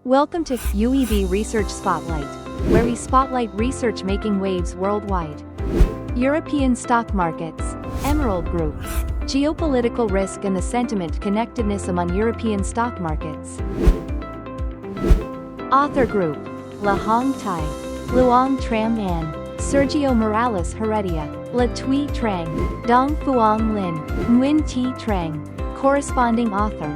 Welcome to UEB Research Spotlight, where we spotlight research making waves worldwide. European stock markets, Emerald Group, geopolitical risk and the sentiment connectedness among European stock markets. Author Group, Hồng Thái, Lương Trâm Anh, Sergio Morales Heredia, Thuỳ Trang, Đồng Phương Linh, Nguyễn Thị Trang. Corresponding author.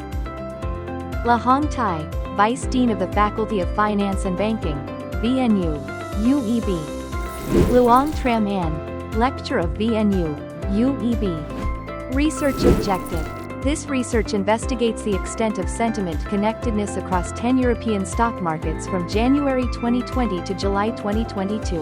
Hồng Thái, Vice Dean of the Faculty of Finance and Banking, VNU, UEB. Lương Trâm Anh, Lecturer of VNU, UEB. Research objective. This research investigates the extent of sentiment connectedness across 10 European stock markets from January 2020 to July 2022.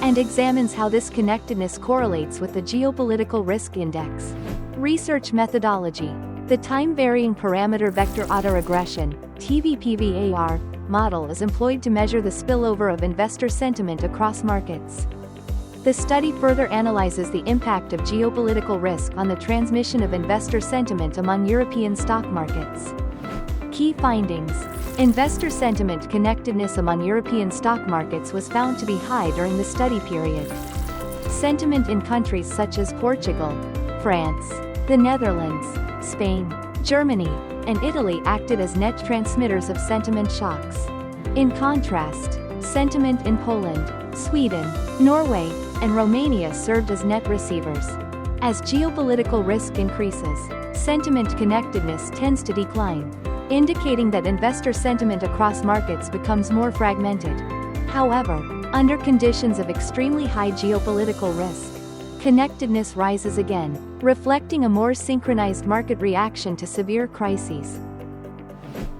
And examines how this connectedness correlates with the Geopolitical Risk Index. Research methodology. The time-varying parameter vector autoregression (TVPVAR) model is employed to measure the spillover of investor sentiment across markets. The study further analyzes the impact of geopolitical risk on the transmission of investor sentiment among European stock markets. Key findings. Investor sentiment connectedness among European stock markets was found to be high during the study period. Sentiment in countries such as Portugal, France, the Netherlands, Spain, Germany, and Italy acted as net transmitters of sentiment shocks. In contrast, sentiment in Poland, Sweden, Norway, and Romania served as net receivers. As geopolitical risk increases, sentiment connectedness tends to decline, indicating that investor sentiment across markets becomes more fragmented. However, under conditions of extremely high geopolitical risk, connectedness rises again, reflecting a more synchronized market reaction to severe crises.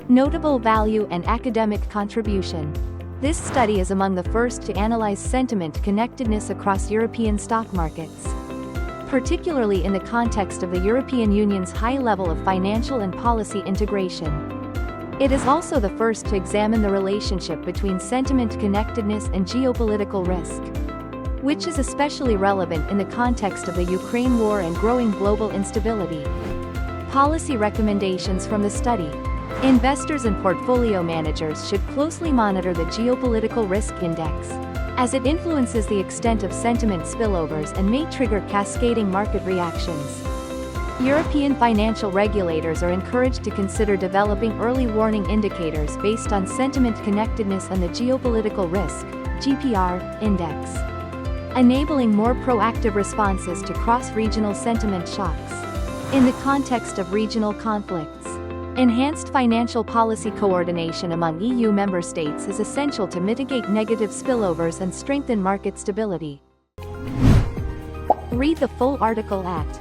Notable value and academic contribution. This study is among the first to analyze sentiment connectedness across European stock markets, particularly in the context of the European Union's high level of financial and policy integration. It is also the first to examine the relationship between sentiment connectedness and geopolitical risk, which is especially relevant in the context of the Ukraine war and growing global instability. Policy recommendations from the study. Investors and portfolio managers should closely monitor the Geopolitical Risk Index, as it influences the extent of sentiment spillovers and may trigger cascading market reactions. European financial regulators are encouraged to consider developing early warning indicators based on sentiment connectedness and the Geopolitical Risk (GPR) Index, enabling more proactive responses to cross-regional sentiment shocks. In the context of regional conflicts, enhanced financial policy coordination among EU member states is essential to mitigate negative spillovers and strengthen market stability. Read the full article at